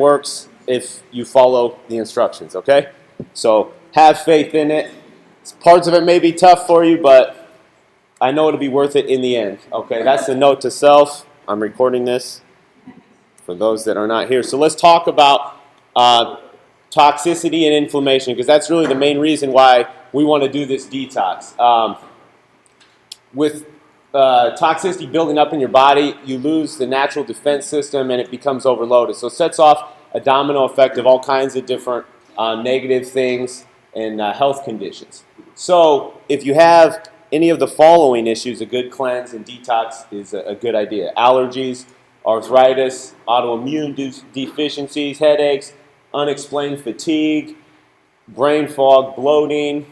works if you follow the instructions, okay? So have faith in it. Parts of it may be tough for you, but I know it'll be worth it in the end, okay? That's the note to self. I'm recording this for those that are not here. So let's talk about toxicity and inflammation, because that's really the main reason why we want to do this detox. With toxicity building up in your body, you lose the natural defense system and it becomes overloaded. So it sets off a domino effect of all kinds of different negative things and health conditions. So if you have any of the following issues, a good cleanse and detox is a good idea. Allergies, arthritis, autoimmune deficiencies, headaches, unexplained fatigue, brain fog, bloating,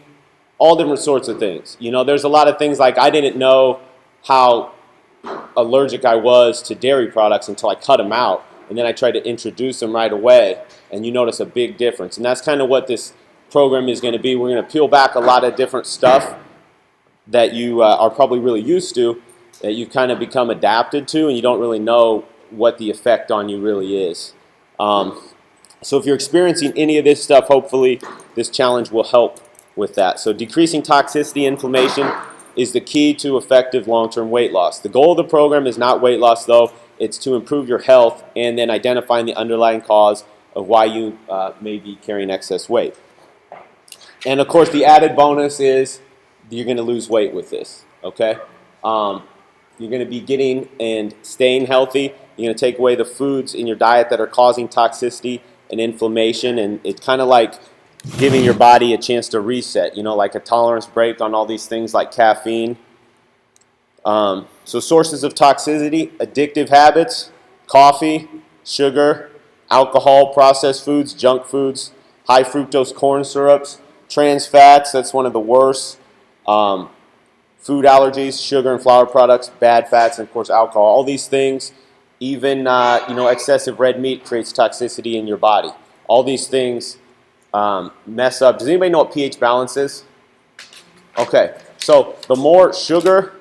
all different sorts of things. You know, there's a lot of things like I didn't know how allergic I was to dairy products until I cut them out, and then I tried to introduce them right away, and you notice a big difference. And that's kind of what this program is going to be. We're going to peel back a lot of different stuff that you are probably really used to, that you've kind of become adapted to, and you don't really know what the effect on you really is. So if you're experiencing any of this stuff, hopefully this challenge will help with that. So decreasing toxicity inflammation is the key to effective long-term weight loss. The goal of the program is not weight loss, though. It's to improve your health and then identifying the underlying cause of why you may be carrying excess weight. And of course, the added bonus is you're going to lose weight with this, okay? You're going to be getting and staying healthy. You're going to take away the foods in your diet that are causing toxicity and inflammation, and it's kind of like giving your body a chance to reset, you know, like a tolerance break on all these things like caffeine. So sources of toxicity: addictive habits, coffee, sugar, alcohol, processed foods, junk foods, high fructose corn syrups, trans fats, that's one of the worst, food allergies, sugar and flour products, bad fats, and of course alcohol. All these things, even excessive red meat creates toxicity in your body. All these things mess up. Does anybody know what pH balance is? Okay, so the more sugar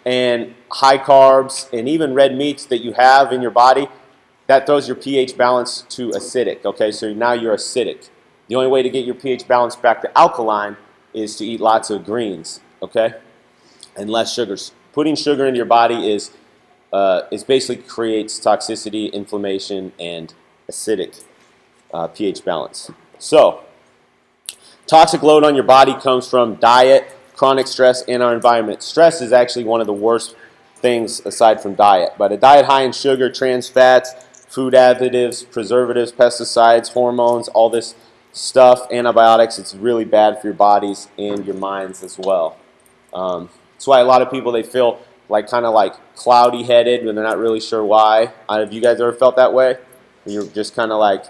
and high carbs and even red meats that you have in your body, that throws your pH balance to acidic. Okay, so now you're acidic. The only way to get your pH balance back to alkaline is to eat lots of greens, okay, and less sugars. Putting sugar into your body is basically creates toxicity, inflammation, and acidic pH balance. So, toxic load on your body comes from diet, chronic stress, and our environment. Stress is actually one of the worst things aside from diet. But a diet high in sugar, trans fats, food additives, preservatives, pesticides, hormones, all this stuff, antibiotics, it's really bad for your bodies and your minds as well. That's why a lot of people, they feel like kind of like cloudy headed when they're not really sure why. Have you guys ever felt that way? You're just kind of like,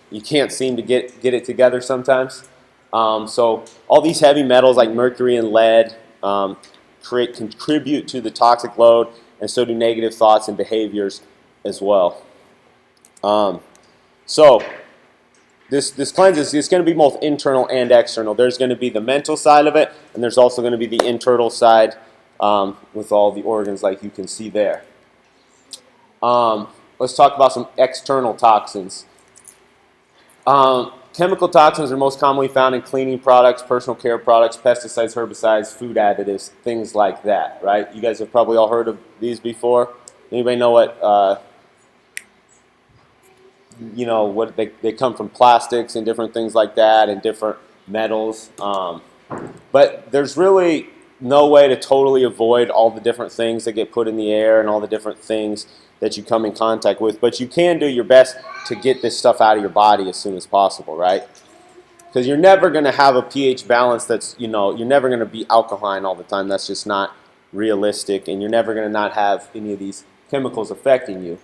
you can't seem to get it together sometimes. So all these heavy metals like mercury and lead contribute to the toxic load, and so do negative thoughts and behaviors as well. So this cleanse is going to be both internal and external. There's going to be the mental side of it, and there's also going to be the internal side with all the organs like you can see there. Let's talk about some external toxins. Chemical toxins are most commonly found in cleaning products, personal care products, pesticides, herbicides, food additives, things like that, right? You guys have probably all heard of these before. Anybody know what, what they come from plastics and different things like that and different metals. But there's really no way to totally avoid all the different things that get put in the air and all the different things that you come in contact with, but you can do your best to get this stuff out of your body as soon as possible, right? Because you're never going to have a pH balance that's, you're never going to be alkaline all the time. That's just not realistic, and you're never going to not have any of these chemicals affecting you.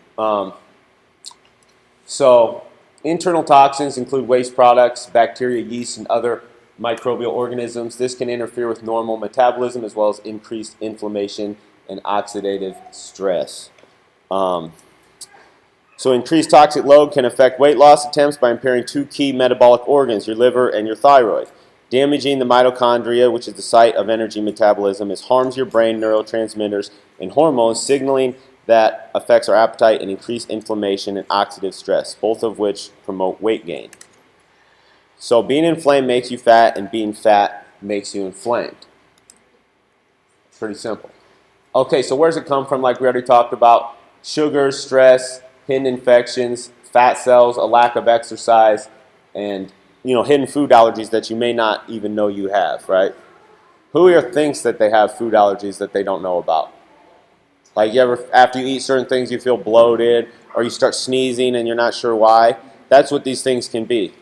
So internal toxins include waste products, bacteria, yeast, and other microbial organisms. This can interfere with normal metabolism as well as increased inflammation and oxidative stress. So increased toxic load can affect weight loss attempts by impairing two key metabolic organs, your liver and your thyroid. Damaging the mitochondria, which is the site of energy metabolism, harms your brain neurotransmitters and hormones, signaling that affects our appetite and increase inflammation and oxidative stress, both of which promote weight gain. So being inflamed makes you fat, and being fat makes you inflamed. Pretty simple. Okay, so where does it come from? Like we already talked about, sugar, stress, hidden infections, fat cells, a lack of exercise, and hidden food allergies that you may not even know you have, right? Who here thinks that they have food allergies that they don't know about? Like you ever, after you eat certain things, you feel bloated, or you start sneezing and you're not sure why? That's what these things can be.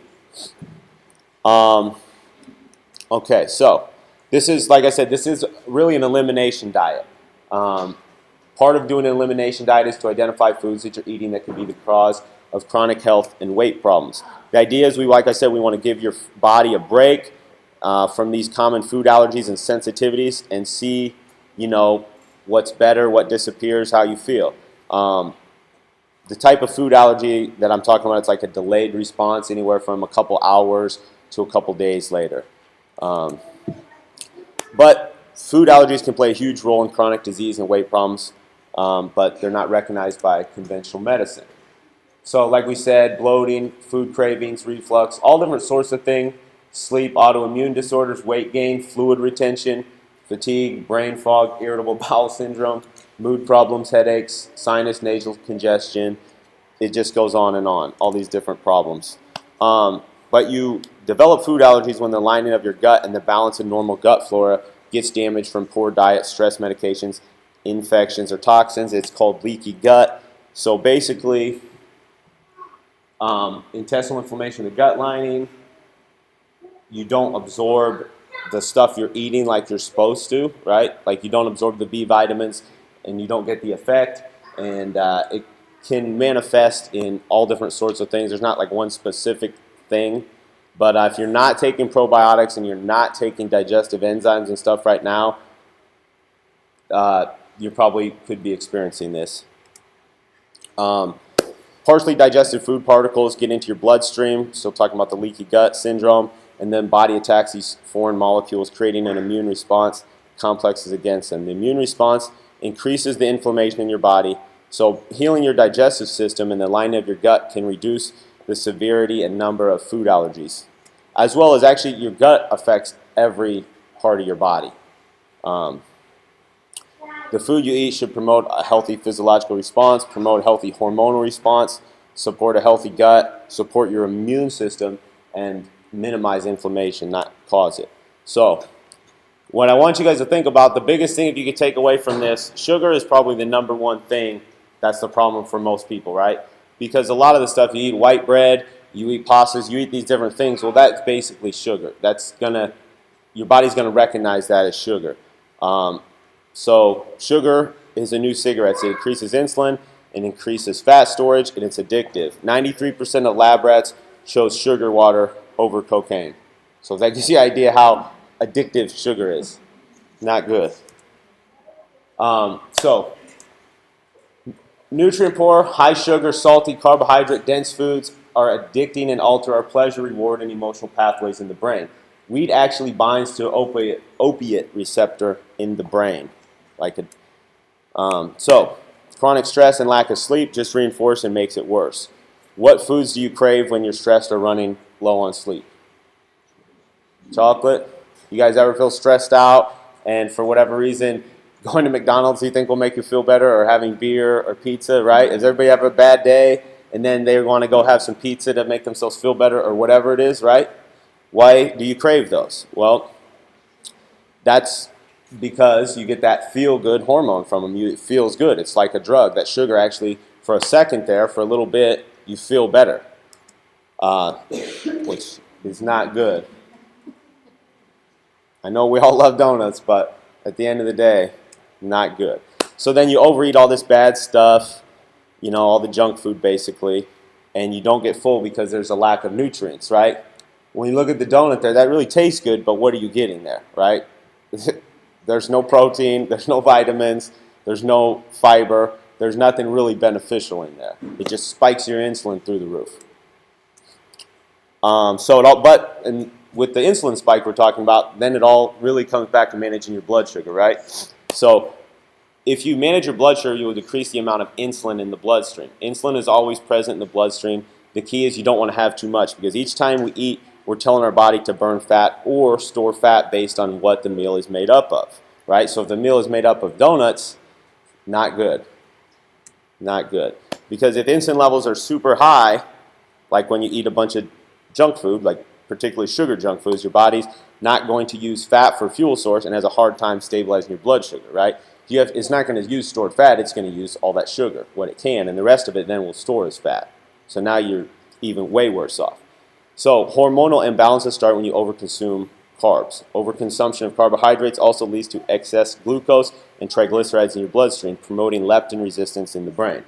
Okay, so this is, like I said, this is really an elimination diet. Part of doing an elimination diet is to identify foods that you're eating that could be the cause of chronic health and weight problems. The idea is, like I said, we want to give your body a break from these common food allergies and sensitivities, and see, what's better, what disappears, how you feel. The type of food allergy that I'm talking about, it's like a delayed response, anywhere from a couple hours to a couple days later. But food allergies can play a huge role in chronic disease and weight problems, but they're not recognized by conventional medicine. So like we said, bloating, food cravings, reflux, all different sorts of things, sleep, autoimmune disorders, weight gain, fluid retention, fatigue, brain fog, irritable bowel syndrome, mood problems, headaches, sinus, nasal congestion. It just goes on and on, all these different problems. But you develop food allergies when the lining of your gut and the balance of normal gut flora gets damaged from poor diet, stress medications, infections, or toxins. It's called leaky gut. So basically, intestinal inflammation of the gut lining, you don't absorb the stuff you're eating like you're supposed to, right? Like you don't absorb the B vitamins and you don't get the effect, and it can manifest in all different sorts of things. There's not like one specific thing, but if you're not taking probiotics and you're not taking digestive enzymes and stuff right now, you probably could be experiencing this. Partially digested food particles get into your bloodstream, so talking about the leaky gut syndrome, and then body attacks these foreign molecules, creating an immune response complexes against them. The immune response increases the inflammation in your body, so healing your digestive system and the lining of your gut can reduce the severity and number of food allergies, as well as actually your gut affects every part of your body. The food you eat should promote a healthy physiological response, promote a healthy hormonal response, support a healthy gut, support your immune system, and minimize inflammation, not cause it. So, what I want you guys to think about, the biggest thing if you could take away from this, sugar is probably the number one thing that's the problem for most people, right? Because a lot of the stuff you eat, white bread, you eat pastas, you eat these different things, well, that's basically sugar. Your body's gonna recognize that as sugar. So sugar is a new cigarette. It increases insulin, it increases fat storage, and it's addictive. 93% of lab rats chose sugar water over cocaine. So that gives you an idea how addictive sugar is. Not good. So nutrient poor, high sugar, salty, carbohydrate, dense foods are addicting and alter our pleasure, reward, and emotional pathways in the brain. Weed actually binds to an opiate receptor in the brain. So chronic stress and lack of sleep just reinforce and makes it worse. What foods do you crave when you're stressed or running low on sleep? Chocolate? You guys ever feel stressed out and for whatever reason going to McDonald's you think will make you feel better, or having beer or pizza, right? Does everybody have a bad day and then they want to go have some pizza to make themselves feel better, or whatever it is, right? Why do you crave those? Well, that's because you get that feel-good hormone from them. It feels good. It's like a drug. That sugar actually, for a second there, for a little bit, you feel better, which is not good. I know we all love donuts, but at the end of the day, not good. So then you overeat all this bad stuff, all the junk food basically, and you don't get full because there's a lack of nutrients, right? When you look at the donut there, that really tastes good, but what are you getting there, right? There's no protein, there's no vitamins, there's no fiber, there's nothing really beneficial in there. It just spikes your insulin through the roof. And with the insulin spike we're talking about, then it all really comes back to managing your blood sugar, right? So if you manage your blood sugar, you will decrease the amount of insulin in the bloodstream. Insulin is always present in the bloodstream. The key is you don't want to have too much, because each time we eat, we're telling our body to burn fat or store fat based on what the meal is made up of, right? So if the meal is made up of donuts, not good. Not good. Because if insulin levels are super high, like when you eat a bunch of junk food, like particularly sugar junk foods, your body's not going to use fat for fuel source and has a hard time stabilizing your blood sugar, right? It's not going to use stored fat, it's going to use all that sugar, what it can, and the rest of it then will store as fat. So now you're even way worse off. So hormonal imbalances start when you overconsume carbs. Overconsumption of carbohydrates also leads to excess glucose and triglycerides in your bloodstream, promoting leptin resistance in the brain.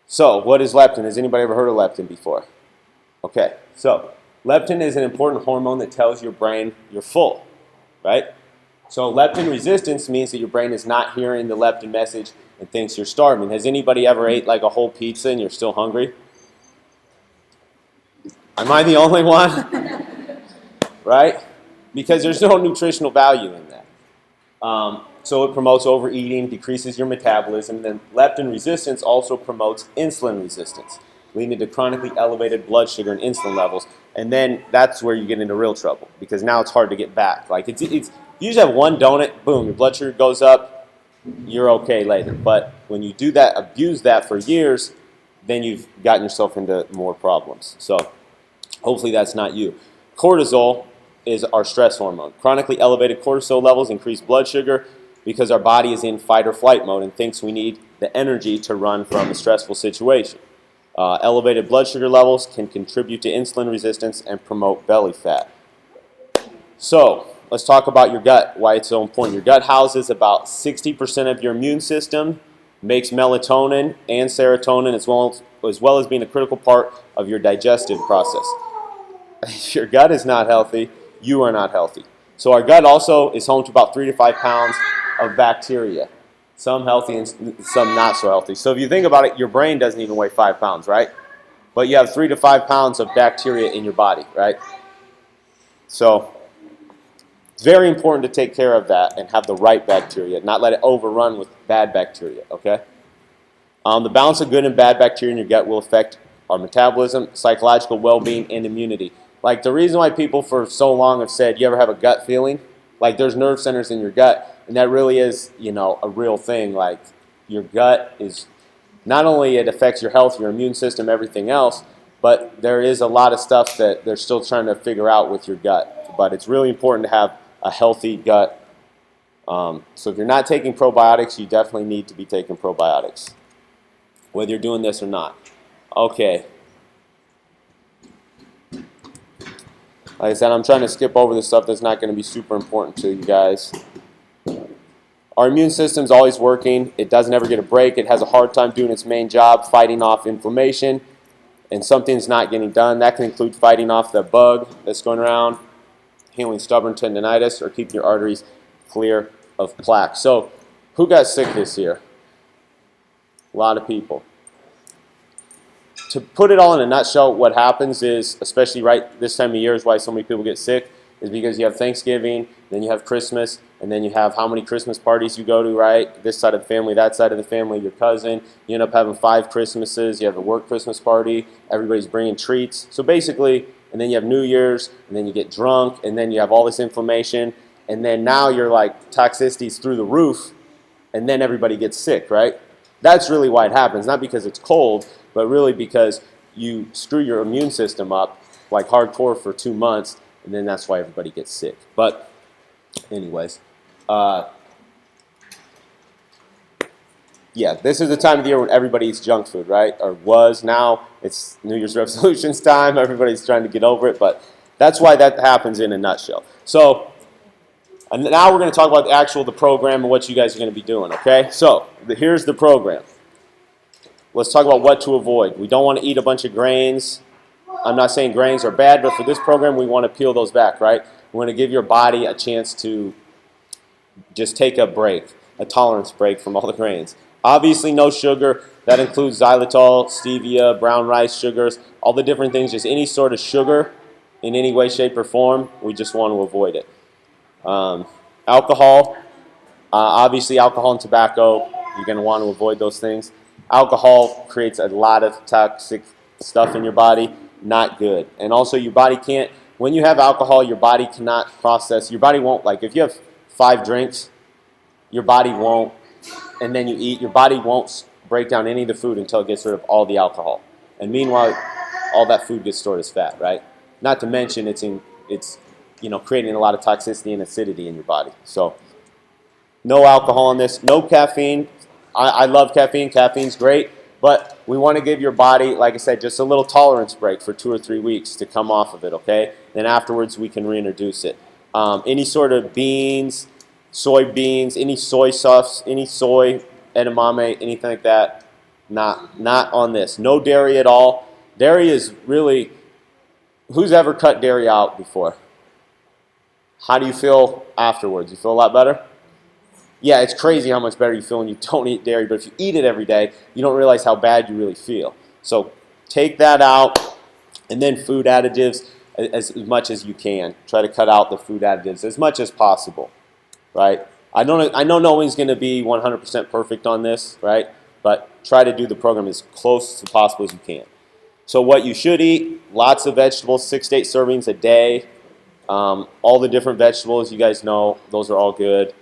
So what is leptin? Has anybody ever heard of leptin before? Okay, so leptin is an important hormone that tells your brain you're full, right? So leptin resistance means that your brain is not hearing the leptin message and thinks you're starving. Has anybody ever ate like a whole pizza and you're still hungry? Am I the only one? Right? Because there's no nutritional value in that. So it promotes overeating, decreases your metabolism, and then leptin resistance also promotes insulin resistance, leading to chronically elevated blood sugar and insulin levels. And then that's where you get into real trouble, because now it's hard to get back. Like you usually have one donut, boom, your blood sugar goes up, you're okay later. But when you do that, abuse that for years, then you've gotten yourself into more problems. So hopefully that's not you. Cortisol is our stress hormone. Chronically elevated cortisol levels increase blood sugar because our body is in fight or flight mode and thinks we need the energy to run from a stressful situation. Elevated blood sugar levels can contribute to insulin resistance and promote belly fat. So let's talk about your gut, why it's so important. Your gut houses about 60% of your immune system, makes melatonin and serotonin, as well as being a critical part of your digestive process. If your gut is not healthy, you are not healthy. So our gut also is home to about 3 to 5 pounds of bacteria. Some healthy and some not so healthy. So if you think about it, your brain doesn't even weigh 5 pounds, right? But you have 3 to 5 pounds of bacteria in your body, right? So it's very important to take care of that and have the right bacteria, not let it overrun with bad bacteria, okay? The balance of good and bad bacteria in your gut will affect our metabolism, psychological well-being, and immunity. Like the reason why people for so long have said, you ever have a gut feeling? Like there's nerve centers in your gut, and that really is, a real thing. Like your gut is, not only it affects your health, your immune system, everything else, but there is a lot of stuff that they're still trying to figure out with your gut. But it's really important to have a healthy gut. So if you're not taking probiotics, you definitely need to be taking probiotics, whether you're doing this or not. Okay. Like I said, I'm trying to skip over the stuff that's not going to be super important to you guys. Our immune system's always working. It doesn't ever get a break. It has a hard time doing its main job, fighting off inflammation, and something's not getting done. That can include fighting off the bug that's going around, healing stubborn tendinitis, or keeping your arteries clear of plaque. So, who got sick this year? A lot of people. To put it all in a nutshell, what happens is, especially right this time of year is why so many people get sick, is because you have Thanksgiving, then you have Christmas, and then you have how many Christmas parties you go to, right? This side of the family, that side of the family, your cousin. You end up having 5 Christmases. You have a work Christmas party. Everybody's bringing treats. So basically, and then you have New Year's, and then you get drunk, and then you have all this inflammation, and then now you're like toxicity's through the roof, and then everybody gets sick, right? That's really why it happens, not because it's cold, but really because you screw your immune system up like hardcore for 2 months, and then that's why everybody gets sick. But anyways, yeah, this is the time of the year when everybody eats junk food, right? Or was. Now it's New Year's resolutions time. Everybody's trying to get over it, but that's why that happens in a nutshell. So and now we're going to talk about the program and what you guys are going to be doing, okay? So here's the program. Let's talk about what to avoid. We don't want to eat a bunch of grains. I'm not saying grains are bad, but for this program, we want to peel those back, right? We want to give your body a chance to just take a break, a tolerance break from all the grains. Obviously, no sugar. That includes xylitol, stevia, brown rice sugars, all the different things. Just any sort of sugar in any way, shape, or form, we just want to avoid it. Alcohol, Obviously, alcohol and tobacco, you're going to want to avoid those things. Alcohol creates a lot of toxic stuff in your body, not good. And also your body can't, when you have alcohol, your body cannot process, your body won't, like if you have 5 drinks, your body won't, and then you eat, your body won't break down any of the food until it gets rid of all the alcohol. And meanwhile, all that food gets stored as fat, right? Not to mention it's creating a lot of toxicity and acidity in your body. So no alcohol in this, no caffeine. I love caffeine. Caffeine's great, but we want to give your body, like I said, just a little tolerance break for 2 or 3 weeks to come off of it, okay? Then afterwards we can reintroduce it. Any sort of beans, soybeans, any soy sauce, any soy, edamame, anything like that, not on this. No dairy at all. Dairy is really, who's ever cut dairy out before? How do you feel afterwards? You feel a lot better? Yeah, it's crazy how much better you feel when you don't eat dairy, but if you eat it every day, you don't realize how bad you really feel. So take that out, and then food additives as much as you can. Try to cut out the food additives as much as possible, right? I know no one's going to be 100% perfect on this, right? But try to do the program as close as possible as you can. So what you should eat, lots of vegetables, 6 to 8 servings a day. All the different vegetables, you guys know, those are all good.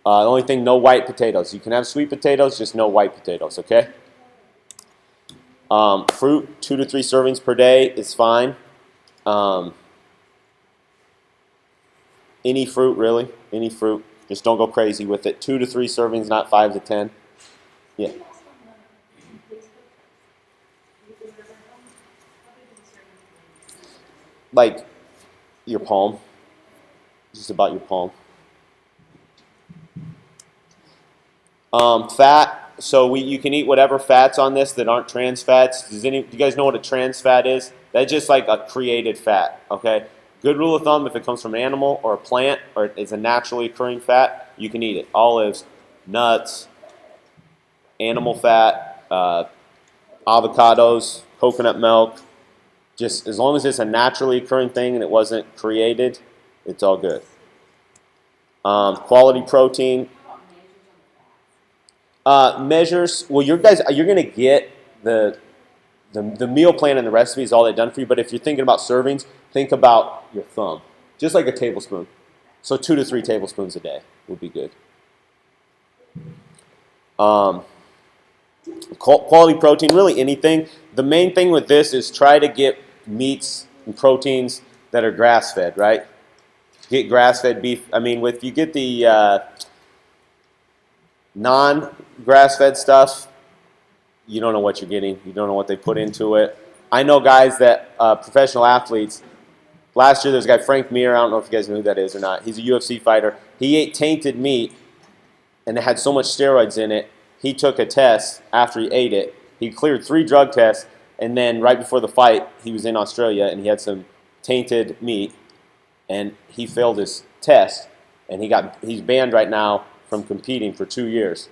The only thing, no white potatoes. You can have sweet potatoes, just no white potatoes, okay? Fruit, 2 to 3 servings per day is fine. Any fruit, really, any fruit. Just don't go crazy with it. 2 to 3 servings, not 5 to 10. Yeah. Like your palm, just about your palm. Fat, so you can eat whatever fats on this that aren't trans fats. Do you guys know what a trans fat is? That's just like a created fat, okay? Good rule of thumb, if it comes from an animal or a plant or it's a naturally occurring fat, you can eat it. Olives, nuts, animal fat, avocados, coconut milk. Just as long as it's a naturally occurring thing and it wasn't created, it's all good. Quality protein. Measures, well, you're going to get the meal plan and the recipe is all they've done for you, but if you're thinking about servings, think about your thumb, just like a tablespoon. So 2 to 3 tablespoons a day would be good. Quality protein, really anything. The main thing with this is try to get meats and proteins that are grass-fed, right? Get grass-fed beef. I mean, if you get the non-grass-fed stuff, you don't know what you're getting. You don't know what they put into it. I know guys that, professional athletes, last year there was a guy, Frank Mir, I don't know if you guys know who that is or not. He's a UFC fighter. He ate tainted meat, and it had so much steroids in it, he took a test after he ate it. He cleared 3 drug tests, and then right before the fight, he was in Australia, and he had some tainted meat, and he failed his test, and he's banned right now from competing for 2 years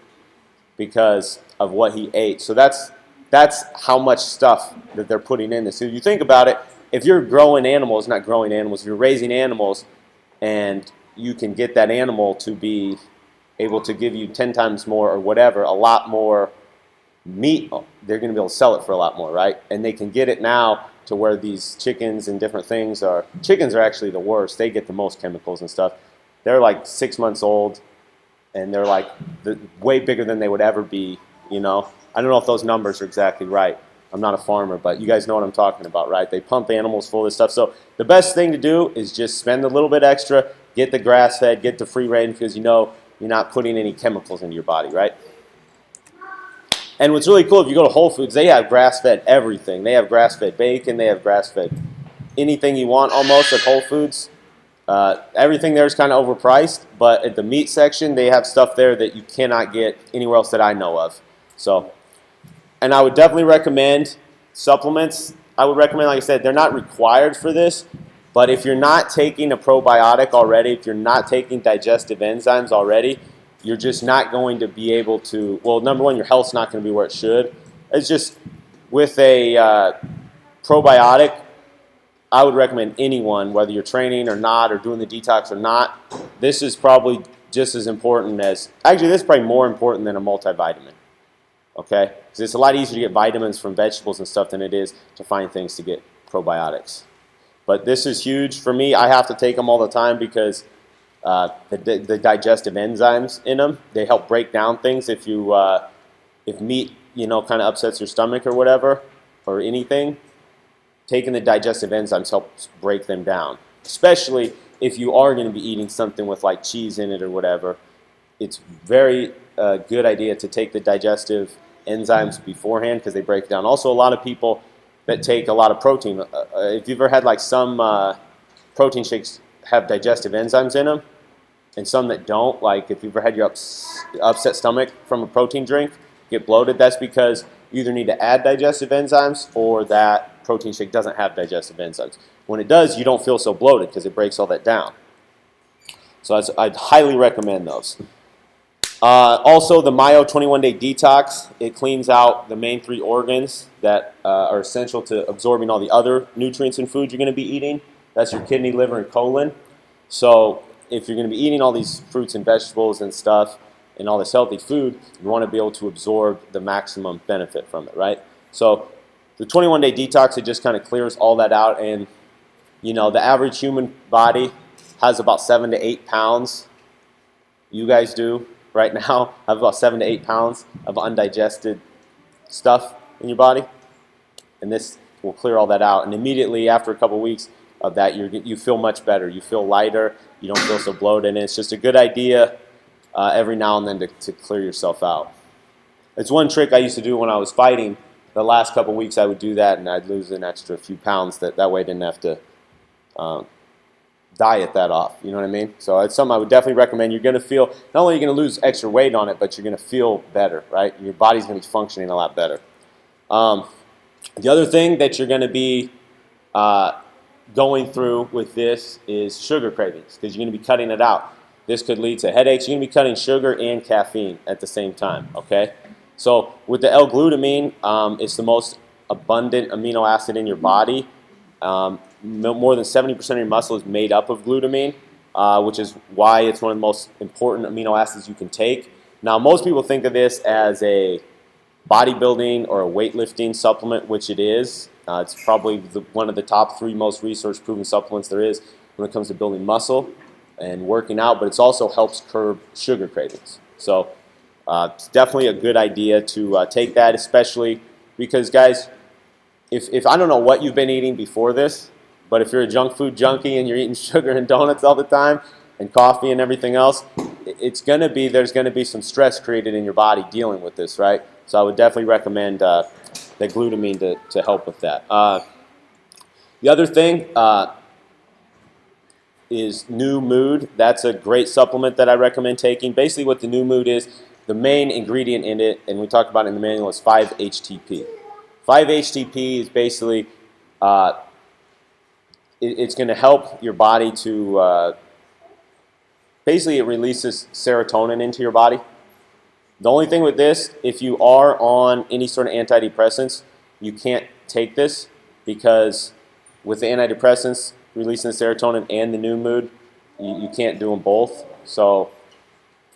because of what he ate. So that's how much stuff that they're putting in this. So if you think about it, if you're growing animals, not growing animals, if you're raising animals and you can get that animal to be able to give you 10 times more or whatever, a lot more meat, they're going to be able to sell it for a lot more, right? And they can get it now to where these chickens and different things are. Chickens are actually the worst. They get the most chemicals and stuff. They're like 6 months old, and they're like way bigger than they would ever be, you know. I don't know if those numbers are exactly right. I'm not a farmer, but you guys know what I'm talking about, right? They pump animals full of this stuff. So the best thing to do is just spend a little bit extra, get the grass-fed, get the free range, because you know you're not putting any chemicals into your body, right? And what's really cool, if you go to Whole Foods, they have grass-fed everything. They have grass-fed bacon. They have grass-fed anything you want almost at Whole Foods. Everything there is kind of overpriced, but at the meat section, they have stuff there that you cannot get anywhere else that I know of. So, and I would definitely recommend supplements. I would recommend, like I said, they're not required for this, but if you're not taking a probiotic already, if you're not taking digestive enzymes already, you're just not going to be able to, well, number one, your health's not going to be where it should. It's just, with a probiotic, I would recommend anyone, whether you're training or not, or doing the detox or not, this is probably just as important as, actually this is probably more important than a multivitamin, okay? Because it's a lot easier to get vitamins from vegetables and stuff than it is to find things to get probiotics. But this is huge for me. I have to take them all the time because the digestive enzymes in them, they help break down things. If meat, you know, kind of upsets your stomach or whatever, or anything, taking the digestive enzymes helps break them down. Especially if you are going to be eating something with like cheese in it or whatever, it's very good idea to take the digestive enzymes beforehand because they break down. Also, a lot of people that take a lot of protein, if you've ever had like some protein shakes have digestive enzymes in them, and some that don't, like if you've ever had your upset stomach from a protein drink, get bloated, that's because you either need to add digestive enzymes or that protein shake doesn't have digestive enzymes. When it does, you don't feel so bloated because it breaks all that down. So I'd highly recommend those. Also, the Mayo 21-Day Detox, it cleans out the main 3 organs that are essential to absorbing all the other nutrients and food you're going to be eating. That's your kidney, liver, and colon. So if you're going to be eating all these fruits and vegetables and stuff and all this healthy food, you want to be able to absorb the maximum benefit from it, right? So the 21-day detox, it just kind of clears all that out. And, you know, the average human body has about 7 to 8 pounds. You guys do right now have about 7 to 8 pounds of undigested stuff in your body. And this will clear all that out. And immediately after a couple weeks of that, you feel much better. You feel lighter. You don't feel so bloated. And it's just a good idea every now and then to clear yourself out. It's one trick I used to do when I was fighting. The last couple weeks I would do that and I'd lose an extra few pounds. That way I didn't have to diet that off. You know what I mean? So it's something I would definitely recommend. You're going to feel, not only are you going to lose extra weight on it, but you're going to feel better, right? Your body's going to be functioning a lot better. The other thing that you're going to be going through with this is sugar cravings, because you're going to be cutting it out. This could lead to headaches. You're going to be cutting sugar and caffeine at the same time, okay? So with the L-glutamine, it's the most abundant amino acid in your body. More than 70% of your muscle is made up of glutamine, which is why it's one of the most important amino acids you can take. Now, most people think of this as a bodybuilding or a weightlifting supplement, which it is. It's probably one of the top 3 most research-proven supplements there is when it comes to building muscle and working out, but it also helps curb sugar cravings. So it's definitely a good idea to take that, especially because, guys, if I don't know what you've been eating before this, but if you're a junk food junkie and you're eating sugar and donuts all the time and coffee and everything else, there's going to be some stress created in your body dealing with this, right? So I would definitely recommend the glutamine to help with that. The other thing is New Mood. That's a great supplement that I recommend taking. Basically what the New Mood is, the main ingredient in it, and we talked about it in the manual, is 5-HTP. 5-HTP is basically, it's going to help your body to, basically it releases serotonin into your body. The only thing with this, if you are on any sort of antidepressants, you can't take this because with the antidepressants releasing the serotonin and the New Mood, you can't do them both. So,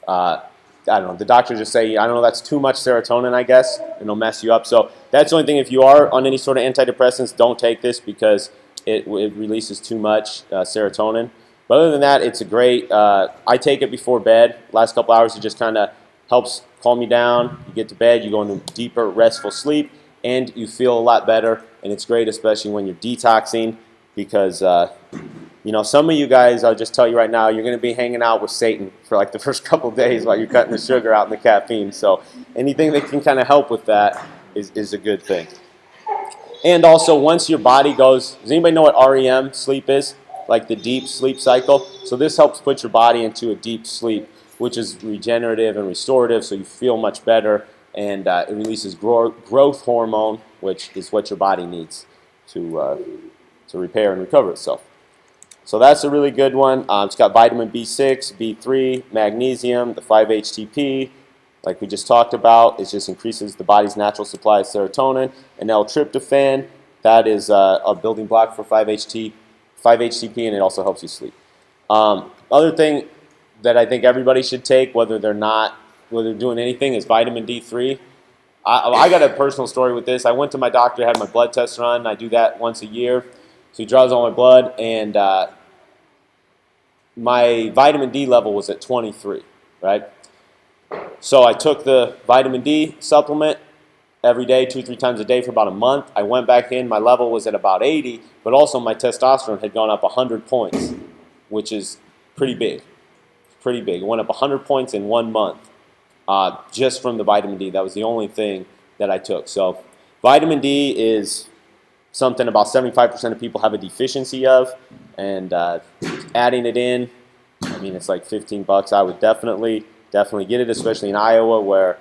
I don't know, the doctors just say, I don't know, that's too much serotonin, I guess, and it'll mess you up. So that's the only thing. If you are on any sort of antidepressants, don't take this because it releases too much serotonin. But other than that, it's a great, I take it before bed. Last couple hours, it just kind of helps calm you down. You get to bed, you go into deeper, restful sleep, and you feel a lot better. And it's great, especially when you're detoxing, because you know, some of you guys, I'll just tell you right now, you're going to be hanging out with Satan for like the first couple of days while you're cutting the sugar out and the caffeine. So anything that can kind of help with that is a good thing. And also, once your body goes, does anybody know what REM sleep is? Like the deep sleep cycle. So this helps put your body into a deep sleep, which is regenerative and restorative, so you feel much better, and it releases growth hormone, which is what your body needs to repair and recover itself. So that's a really good one. It's got vitamin B6, B3, magnesium, the 5-HTP, like we just talked about. It just increases the body's natural supply of serotonin. And L-tryptophan, that is a building block for 5-HTP, and it also helps you sleep. Other thing that I think everybody should take, whether they're doing anything, is vitamin D3. I got a personal story with this. I went to my doctor, had my blood test run. I do that once a year. So he draws all my blood, and my vitamin D level was at 23, right? So I took the vitamin D supplement every day, 2-3 times a day for about a month. I went back in, my level was at about 80, but also my testosterone had gone up 100 points, which is pretty big. Pretty big. It went up 100 points in 1 month just from the vitamin D. That was the only thing that I took. So vitamin D is something about 75% of people have a deficiency of, and adding it in, I mean, it's like $15. I would definitely get it, especially in Iowa where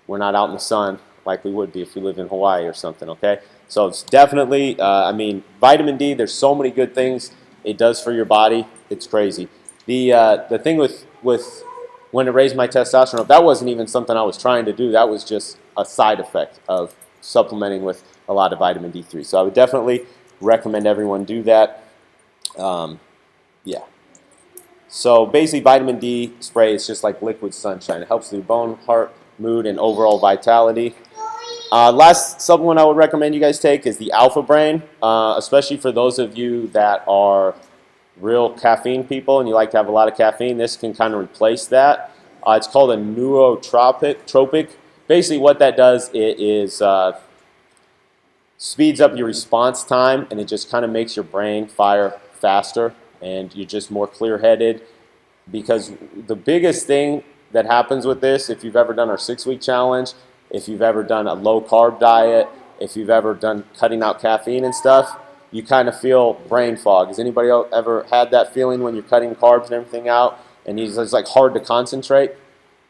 we're not out in the sun like we would be if we lived in Hawaii or something, okay? So it's definitely, I mean, vitamin D, there's so many good things it does for your body. It's crazy. The thing with when it raised my testosterone, that wasn't even something I was trying to do. That was just a side effect of supplementing with a lot of vitamin D3. So I would definitely recommend everyone do that. Yeah. So basically, vitamin D spray is just like liquid sunshine. It helps with your bone, heart, mood, and overall vitality. Last supplement I would recommend you guys take is the Alpha Brain, especially for those of you that are real caffeine people and you like to have a lot of caffeine. This can kind of replace that. It's called a nootropic. Basically, what that does is speeds up your response time, and it just kind of makes your brain fire faster, and you're just more clear-headed. Because the biggest thing that happens with this, if you've ever done our 6-week challenge, if you've ever done a low-carb diet, if you've ever done cutting out caffeine and stuff, you kind of feel brain fog. Has anybody else ever had that feeling when you're cutting carbs and everything out, and it's like hard to concentrate?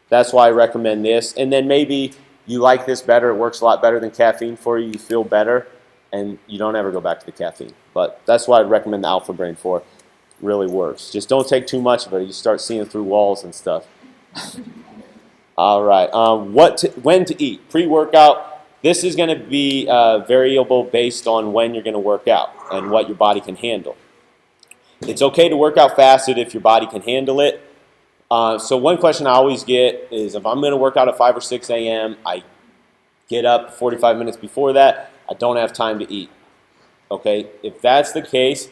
That's why I recommend this. And then maybe you like this better, it works a lot better than caffeine for you, you feel better, and you don't ever go back to the caffeine. But that's why I'd recommend the Alpha Brain for. It really works. Just don't take too much of it. You start seeing through walls and stuff. All right. When to eat? Pre-workout. This is going to be variable based on when you're going to work out and what your body can handle. It's okay to work out fasted if your body can handle it. So one question I always get is if I'm going to work out at 5 or 6 a.m., I get up 45 minutes before that, I don't have time to eat. Okay? If that's the case,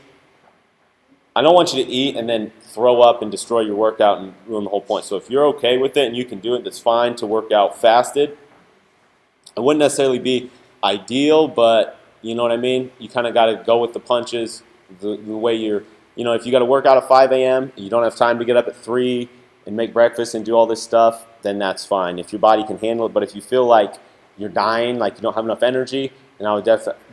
I don't want you to eat and then throw up and destroy your workout and ruin the whole point. So if you're okay with it and you can do it, that's fine to work out fasted. It wouldn't necessarily be ideal, but you know what I mean? You kind of got to go with the punches the way you're, if you got to work out at 5 a.m., you don't have time to get up at 3 and make breakfast and do all this stuff, then that's fine if your body can handle it. But if you feel like you're dying, like you don't have enough energy, then I would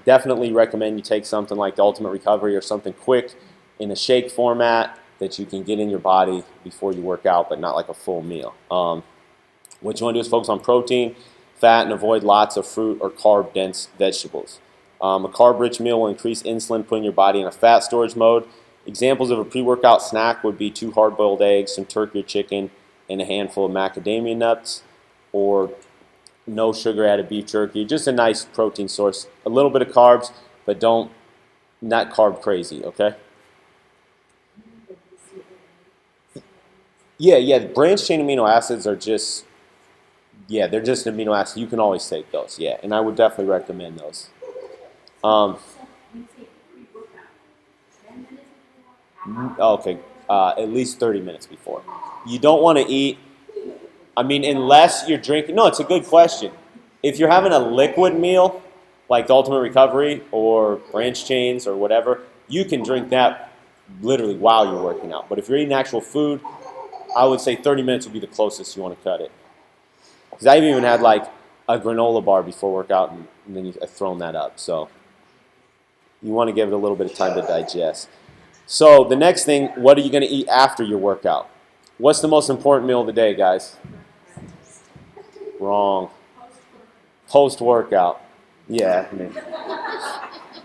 definitely recommend you take something like the Ultimate Recovery or something quick in a shake format that you can get in your body before you work out, but not like a full meal. What you want to do is focus on protein, fat, and avoid lots of fruit or carb-dense vegetables. A carb-rich meal will increase insulin, putting your body in a fat storage mode. Examples of a pre-workout snack would be 2 hard-boiled eggs, some turkey or chicken, and a handful of macadamia nuts, or no sugar added beef jerky. Just a nice protein source. A little bit of carbs, but not carb crazy, okay? Yeah, branched chain amino acids are just, they're just an amino acid. You can always take those, and I would definitely recommend those. Okay, at least 30 minutes before. You don't want to eat, unless you're drinking. No, it's a good question. If you're having a liquid meal, like the Ultimate Recovery or Branch Chains or whatever, you can drink that literally while you're working out. But if you're eating actual food, I would say 30 minutes would be the closest you want to cut it. Because I've even had like a granola bar before workout, and then I've thrown that up. So you want to give it a little bit of time to digest. So the next thing, what are you going to eat after your workout? What's the most important meal of the day, guys? Wrong. Post-workout. Yeah.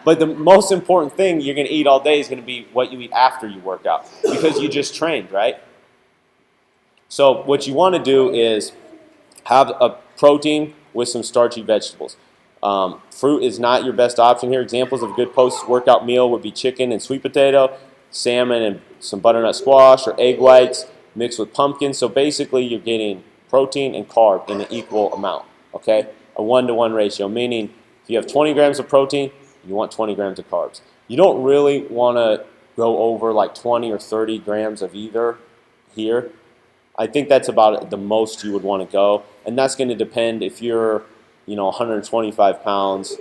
But the most important thing you're going to eat all day is going to be what you eat after you work out, because you just trained, right? So what you want to do is have a protein with some starchy vegetables. Fruit is not your best option here. Examples of a good post-workout meal would be chicken and sweet potato, salmon and some butternut squash, or egg whites, mixed with pumpkin. So basically you're getting protein and carb in an equal amount, okay? A 1-to-1 ratio, meaning if you have 20 grams of protein, you want 20 grams of carbs. You don't really want to go over like 20 or 30 grams of either here. I think that's about the most you would want to go, and that's going to depend if you're, 125 pounds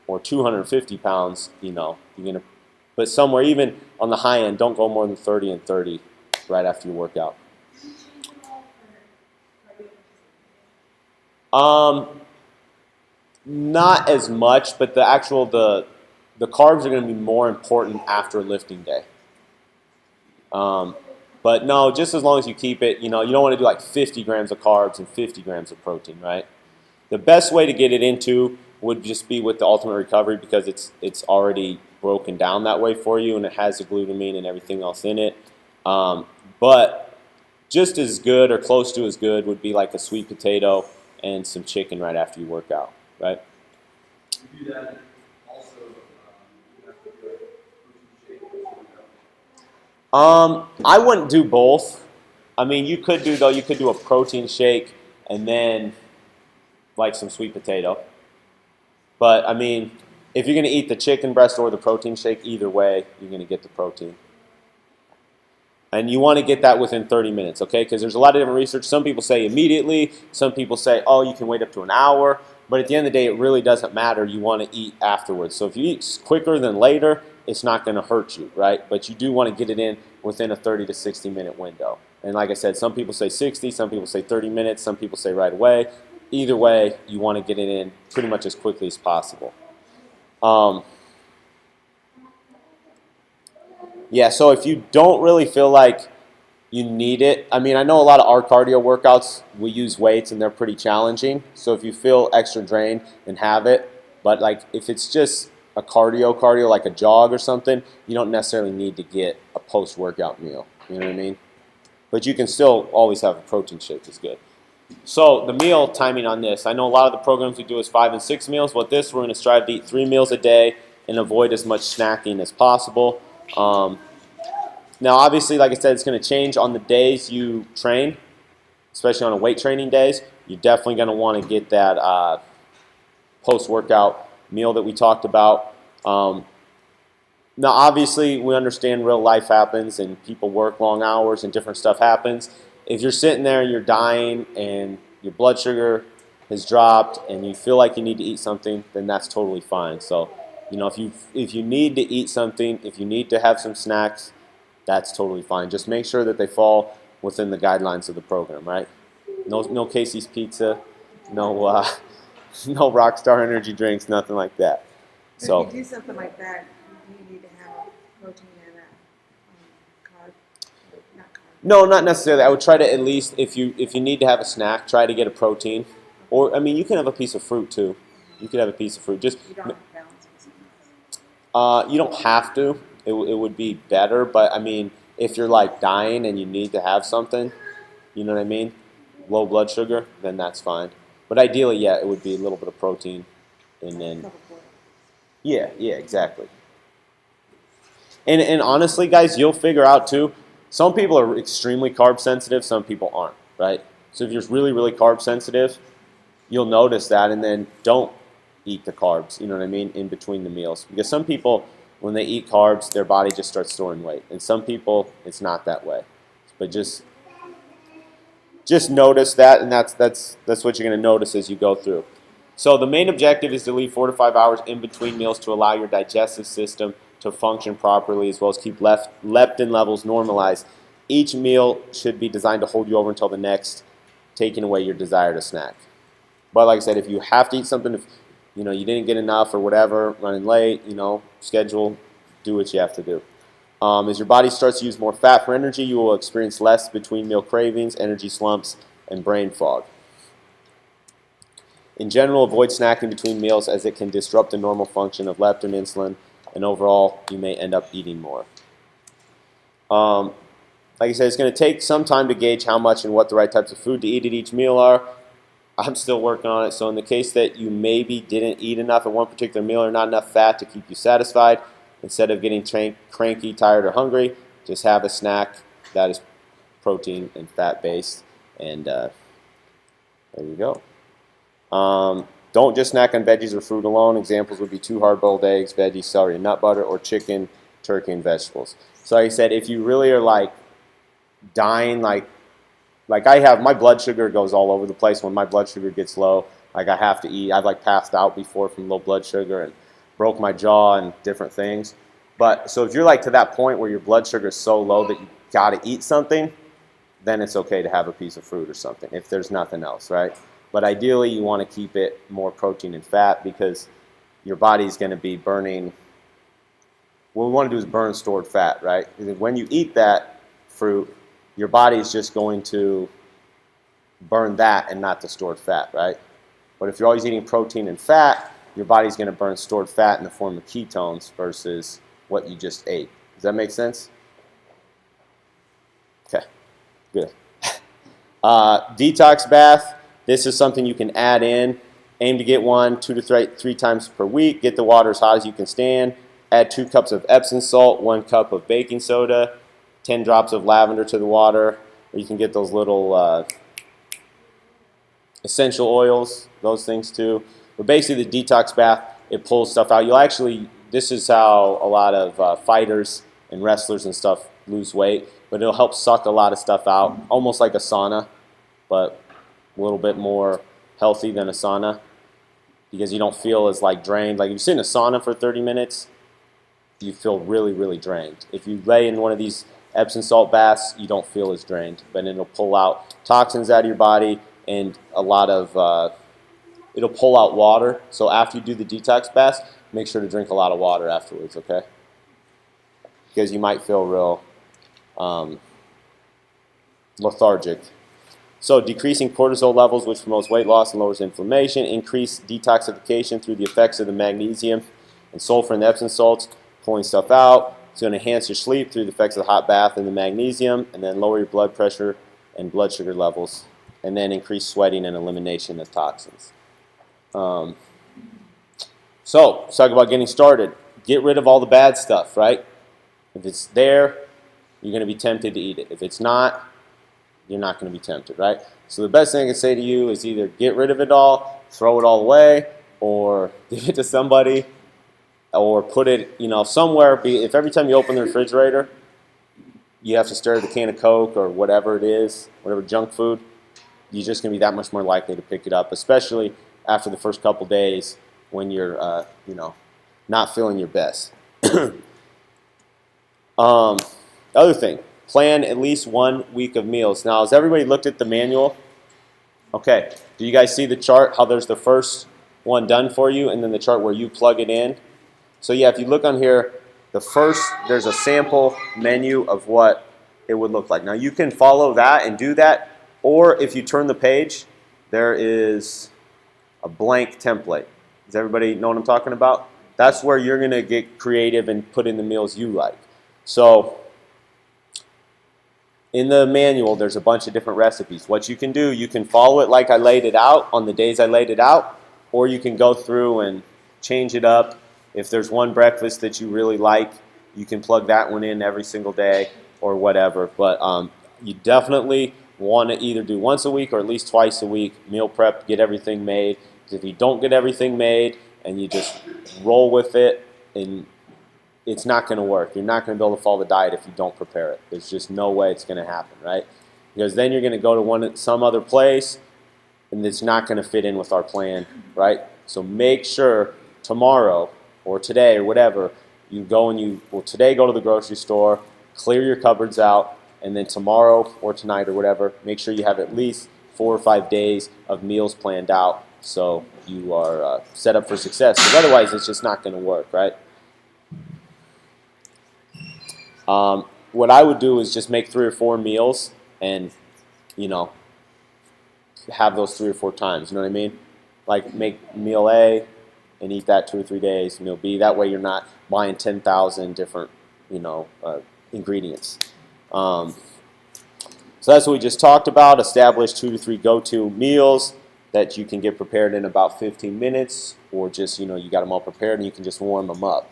or 250 pounds, you're going to, but somewhere even on the high end, don't go more than 30 and 30 right after you work out. Not as much, but the carbs are going to be more important after lifting day. But no, just as long as you keep it, you don't want to do like 50 grams of carbs and 50 grams of protein, right? The best way to get it into would just be with the Ultimate Recovery, because it's already broken down that way for you, and it has the glutamine and everything else in it. But just as good or close to as good would be like a sweet potato and some chicken right after you work out, right? You do that also, you have to do a protein shake before you go. I wouldn't do both. I mean, you could do a protein shake and then like some sweet potato. But I mean, if you're going to eat the chicken breast or the protein shake, either way, you're going to get the protein. And you want to get that within 30 minutes, okay? Because there's a lot of different research. Some people say immediately. Some people say, oh, you can wait up to an hour. But at the end of the day, it really doesn't matter. You want to eat afterwards. So if you eat quicker than later, it's not going to hurt you, right? But you do want to get it in within a 30 to 60 minute window. And like I said, some people say 60, some people say 30 minutes, some people say right away. Either way, you want to get it in pretty much as quickly as possible. Yeah, so if you don't really feel like you need it, I mean, I know a lot of our cardio workouts, we use weights and they're pretty challenging. So if you feel extra drained, then have it. But like if it's just a cardio like a jog or something, you don't necessarily need to get a post-workout meal. You know what I mean? But you can still always have a protein shake is good. So the meal timing on this, I know a lot of the programs we do is 5 and 6 meals. With this, we're going to strive to eat 3 meals a day and avoid as much snacking as possible. Now, obviously, like I said, it's going to change on the days you train, especially on the weight training days. You're definitely going to want to get that post-workout meal that we talked about. Now, obviously, we understand real life happens and people work long hours and different stuff happens. If you're sitting there and you're dying and your blood sugar has dropped and you feel like you need to eat something, then that's totally fine. So, if you need to eat something, if you need to have some snacks, that's totally fine. Just make sure that they fall within the guidelines of the program, right? No Casey's Pizza, no Rockstar energy drinks, nothing like that. So if you do something like that, you need to have protein and carb. Not carb. no, not necessarily. I would try to at least, if you need to have a snack, try to get a protein. Or, I mean, you can have a piece of fruit too. You could have a piece of fruit. Just you don't have to balance with something else. you don't have to. It would be better, but I mean, if you're like dying and you need to have something, you know what I mean? Low blood sugar, then that's fine. But ideally, yeah, it would be a little bit of protein, and then yeah, exactly. And honestly, guys, you'll figure out too. Some people are extremely carb sensitive. Some people aren't, right? So if you're really, really carb sensitive, you'll notice that, and then don't eat the carbs. You know what I mean? In between the meals, because some people, when they eat carbs, their body just starts storing weight. And some people, it's not that way. But just notice that, and that's what you're going to notice as you go through. So the main objective is to leave 4 to 5 hours in between meals to allow your digestive system to function properly, as well as keep leptin levels normalized. Each meal should be designed to hold you over until the next, taking away your desire to snack. But like I said, if you have to eat something, if you didn't get enough or whatever, running late, schedule, do what you have to do. As your body starts to use more fat for energy, you will experience less between meal cravings, energy slumps, and brain fog. In general, avoid snacking between meals as it can disrupt the normal function of leptin, insulin, and overall, you may end up eating more. Like I said, it's going to take some time to gauge how much and what the right types of food to eat at each meal are. I'm still working on it. So in the case that you maybe didn't eat enough at one particular meal or not enough fat to keep you satisfied, instead of getting cranky, tired, or hungry, just have a snack that is protein and fat based. And there you go. Don't just snack on veggies or fruit alone. Examples would be 2 hard-boiled eggs, veggies, celery, and nut butter, or chicken, turkey, and vegetables. So like I said, if you really are like dying, like I have, my blood sugar goes all over the place. When my blood sugar gets low, like I have to eat. I've like passed out before from low blood sugar and broke my jaw and different things. But so if you're like to that point where your blood sugar is so low that you got to eat something, then it's okay to have a piece of fruit or something if there's nothing else, right? But ideally, you want to keep it more protein and fat because your body's going to be burning. What we want to do is burn stored fat, right? Because when you eat that fruit, your body is just going to burn that and not the stored fat, right? But if you're always eating protein and fat, your body's going to burn stored fat in the form of ketones versus what you just ate. Does that make sense? Okay, good. Detox bath. This is something you can add in. Aim to get one 2 to 3 times per week. Get the water as hot as you can stand. Add 2 cups of Epsom salt, 1 cup of baking soda, 10 drops of lavender to the water. Or you can get those little essential oils, those things too. But basically the detox bath, it pulls stuff out. You'll actually, this is how a lot of fighters and wrestlers and stuff lose weight. But it'll help suck a lot of stuff out, almost like a sauna, but a little bit more healthy than a sauna because you don't feel as like drained. Like if you sit in a sauna for 30 minutes, you feel really, really drained. If you lay in one of these Epsom salt baths, you don't feel as drained, but it'll pull out toxins out of your body and a lot of, it'll pull out water. So after you do the detox bath, make sure to drink a lot of water afterwards, okay? Because you might feel real lethargic. So decreasing cortisol levels, which promotes weight loss and lowers inflammation. Increase detoxification through the effects of the magnesium and sulfur in the Epsom salts, pulling stuff out. It's going to enhance your sleep through the effects of the hot bath and the magnesium, and then lower your blood pressure and blood sugar levels, and then increase sweating and elimination of toxins. So let's talk about getting started. Get rid of all the bad stuff, right? If it's there, you're going to be tempted to eat it. If it's not, you're not going to be tempted, right? So the best thing I can say to you is either get rid of it all, throw it all away, or give it to somebody, or put it, somewhere. If every time you open the refrigerator, you have to stir the can of Coke or whatever it is, whatever junk food, you're just going to be that much more likely to pick it up, especially after the first couple days when you're, not feeling your best. Other thing. Plan at least 1 week of meals. Now, has everybody looked at the manual? Okay. Do you guys see the chart, how there's the first one done for you, and then the chart where you plug it in? So yeah, if you look on here, there's a sample menu of what it would look like. Now, you can follow that and do that, or if you turn the page, there is a blank template. Does everybody know what I'm talking about? That's where you're going to get creative and put in the meals you like. So in the manual, there's a bunch of different recipes. What you can do, you can follow it like I laid it out on the days I laid it out, or you can go through and change it up. If there's one breakfast that you really like, you can plug that one in every single day or whatever. But you definitely want to either do once a week or at least twice a week, meal prep, get everything made. Because if you don't get everything made and you just roll with it, and it's not going to work. You're not going to be able to follow the diet if you don't prepare it. There's just no way it's going to happen, right? Because then you're going to go to some other place, and it's not going to fit in with our plan, right? So make sure tomorrow or today or whatever, you go and you will today go to the grocery store, clear your cupboards out, and then tomorrow or tonight or whatever, make sure you have at least 4 or 5 days of meals planned out so you are set up for success. Because otherwise, it's just not going to work, right? What I would do is just make 3 or 4 meals and, have those 3 or 4 times. You know what I mean? Like make meal A and eat that 2 or 3 days, meal B. That way you're not buying 10,000 different, ingredients. So that's what we just talked about. Establish 2 to 3 go-to meals that you can get prepared in about 15 minutes, or just, you got them all prepared and you can just warm them up.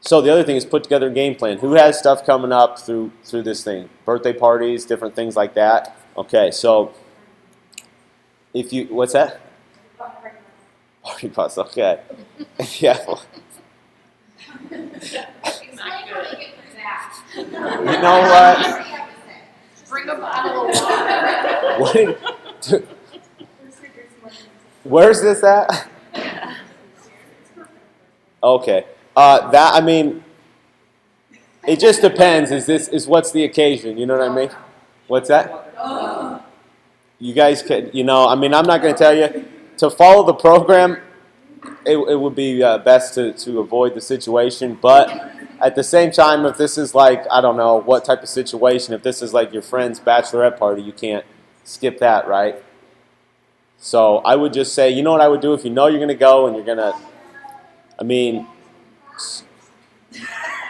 So the other thing is put together a game plan. Who has stuff coming up through this thing? Birthday parties, different things like that. Okay, so if you, what's that? Party bus, okay. Yeah. You know what? Bring a bottle of water. What? Where's this at? Okay. That, I mean, it just depends. Is what's the occasion? You know what I mean? What's that? You guys could, I mean, I'm not going to tell you. To follow the program, it would be best to avoid the situation. But at the same time, if this is like, I don't know what type of situation, if this is like your friend's bachelorette party, you can't skip that, right? So I would just say, you know what I would do if you know you're going to go and you're going to, I mean,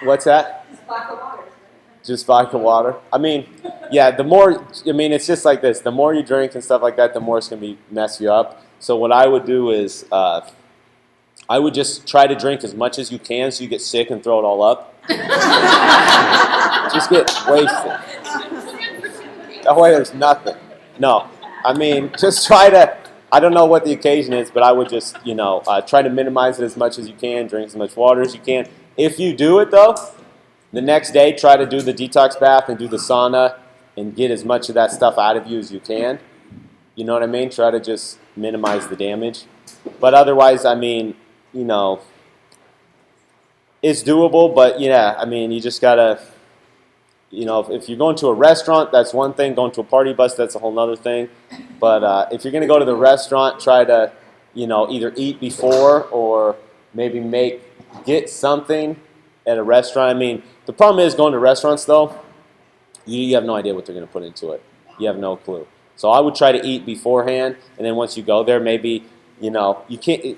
what's that? Just vodka water. I mean, yeah, the more, I mean, it's just like this. The more you drink and stuff like that, the more it's going to mess you up. So what I would do is I would just try to drink as much as you can so you get sick and throw it all up. Just get wasted. That way there's nothing. No. I mean, just try to, I don't know what the occasion is, but I would just, try to minimize it as much as you can, drink as much water as you can. If you do it, though, the next day, try to do the detox bath and do the sauna and get as much of that stuff out of you as you can. You know what I mean? Try to just minimize the damage. But otherwise, I mean, it's doable, but yeah, I mean, you just gotta, if you're going to a restaurant, that's one thing. Going to a party bus, that's a whole other thing. But if you're gonna go to the restaurant, try to, either eat before or maybe get something at a restaurant. I mean, the problem is going to restaurants though, you have no idea what they're gonna put into it. You have no clue. So I would try to eat beforehand, and then once you go there, maybe, you can't,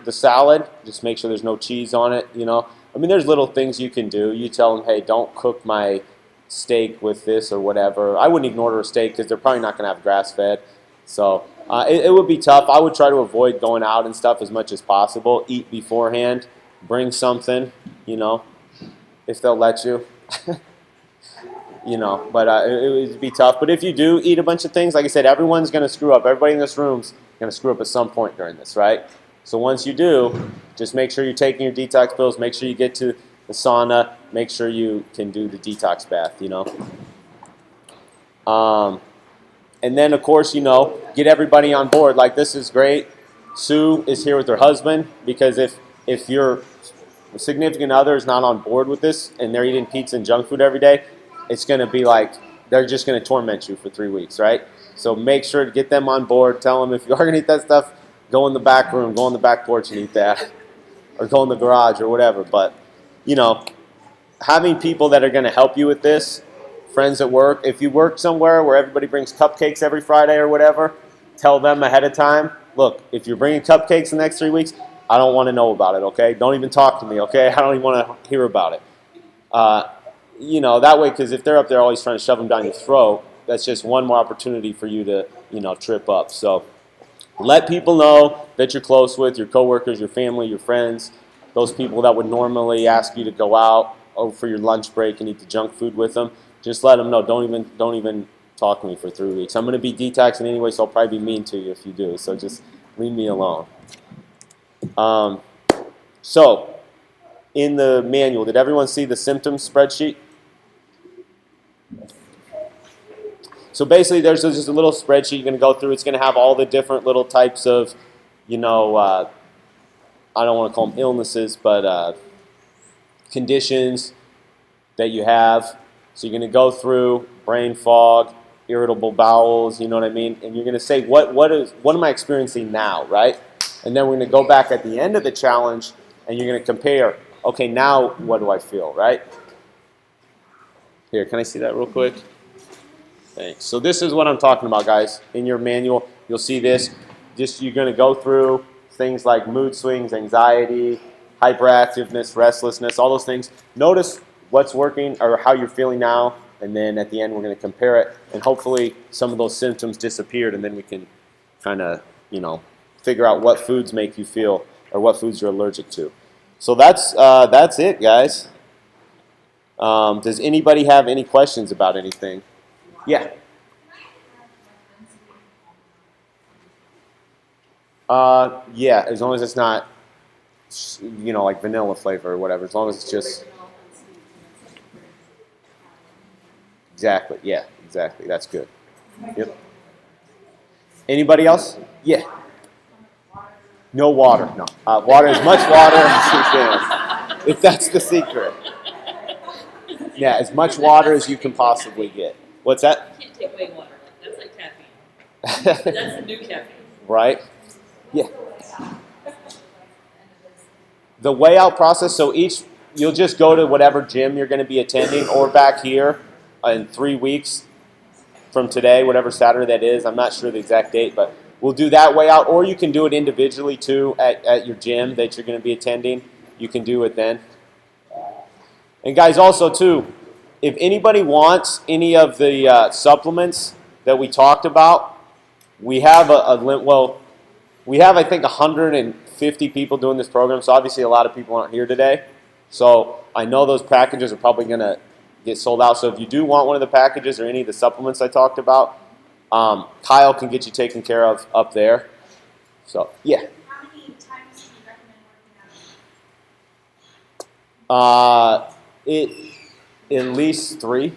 the salad, just make sure there's no cheese on it, I mean, there's little things you can do. You tell them, hey, don't cook my steak with this or whatever. I wouldn't even order a steak because they're probably not going to have grass-fed. So it would be tough. I would try to avoid going out and stuff as much as possible. Eat beforehand. Bring something, if they'll let you. But it would be tough. But if you do eat a bunch of things, like I said, everyone's going to screw up. Everybody in this room's going to screw up at some point during this, right? So once you do, just make sure you're taking your detox pills. Make sure you get to the sauna. Make sure you can do the detox bath, And then, of course, get everybody on board. Like, this is great. Sue is here with her husband, because if your significant other is not on board with this and they're eating pizza and junk food every day, it's going to be like they're just going to torment you for 3 weeks, right? So make sure to get them on board. Tell them if you are going to eat that stuff, go in the back room, go on the back porch and eat that, or go in the garage or whatever. But, having people that are going to help you with this, friends at work, if you work somewhere where everybody brings cupcakes every Friday or whatever, tell them ahead of time, look, if you're bringing cupcakes the next 3 weeks, I don't want to know about it, okay? Don't even talk to me, okay? I don't even want to hear about it. That way, because if they're up there always trying to shove them down your throat, that's just one more opportunity for you to, trip up. So let people know that you're close with, your coworkers, your family, your friends, those people that would normally ask you to go out for your lunch break and eat the junk food with them. Just let them know. Don't even talk to me for 3 weeks. I'm going to be detoxing anyway, so I'll probably be mean to you if you do. So just leave me alone. So in the manual, did everyone see the symptoms spreadsheet? So basically, there's just a little spreadsheet you're going to go through. It's going to have all the different little types of, I don't want to call them illnesses, but conditions that you have. So you're going to go through brain fog, irritable bowels, you know what I mean? And you're going to say, what am I experiencing now, right? And then we're going to go back at the end of the challenge, and you're going to compare, okay, now what do I feel, right? Here, can I see that real quick? Thanks. So this is what I'm talking about, guys. In your manual, you'll see this. Just you're going to go through things like mood swings, anxiety, hyperactiveness, restlessness, all those things. Notice what's working or how you're feeling now, and then at the end we're going to compare it, and hopefully some of those symptoms disappeared, and then we can kind of, figure out what foods make you feel or what foods you're allergic to. So that's it, guys. Does anybody have any questions about anything? Yeah. Yeah, as long as it's not, like vanilla flavor or whatever. As long as it's just exactly. Yeah, exactly. That's good. Yep. Anybody else? Yeah. No water. No. Water, as much water as you can. If that's the secret. Yeah, as much water as you can possibly get. What's that? You can't take away water. That's like caffeine. That's the new caffeine. Right? Yeah. The weigh out process, so you'll just go to whatever gym you're going to be attending or back here in 3 weeks from today, whatever Saturday that is. I'm not sure the exact date, but we'll do that weigh out, or you can do it individually too at your gym that you're going to be attending. You can do it then. And guys, also too, if anybody wants any of the supplements that we talked about, we have we have, I think, 150 people doing this program, so obviously a lot of people aren't here today. So I know those packages are probably going to get sold out. So if you do want one of the packages or any of the supplements I talked about, Kyle can get you taken care of up there. So, yeah. How many times do you recommend working out? At least 3.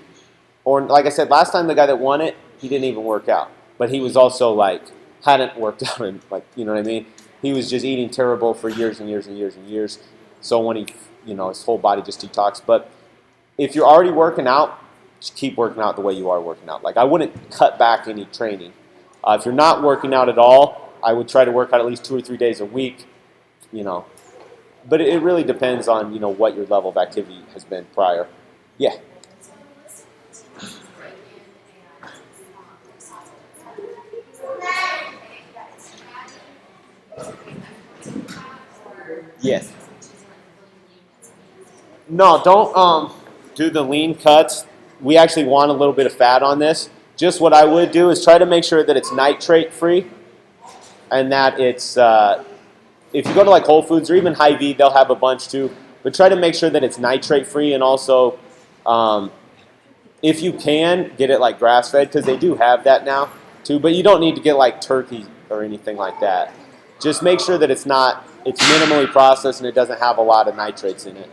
Or like I said, last time the guy that won it, he didn't even work out. But he was also hadn't worked out in you know what I mean? He was just eating terrible for years and years and years and years. So when he, his whole body just detoxed. But if you're already working out, just keep working out the way you are working out. I wouldn't cut back any training. If you're not working out at all, I would try to work out at least 2 or 3 days a week, But it really depends on, what your level of activity has been prior. Yeah. Yes. No, don't do the lean cuts. We actually want a little bit of fat on this. Just what I would do is try to make sure that it's nitrate free, and that it's if you go to Whole Foods or even Hy-Vee, they'll have a bunch too. But try to make sure that it's nitrate free, and also if you can get it grass fed, because they do have that now too. But you don't need to get turkey or anything like that. Just make sure that it's minimally processed and it doesn't have a lot of nitrates in it.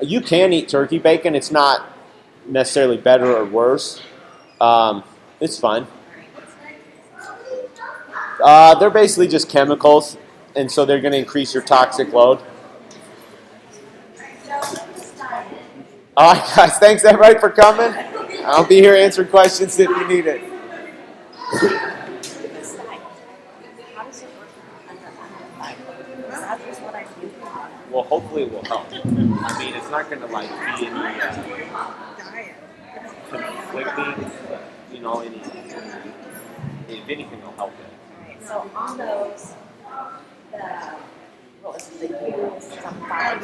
You can eat turkey bacon. It's not necessarily better or worse. It's fine. They're basically just chemicals, and so they're going to increase your toxic load. All right, guys. Thanks, everybody, for coming. I'll be here answering questions if you need it. Well, hopefully it will help. I mean, it's not going to be any conflicting, if anything, will help it. So on those, what was it, the U, some 5.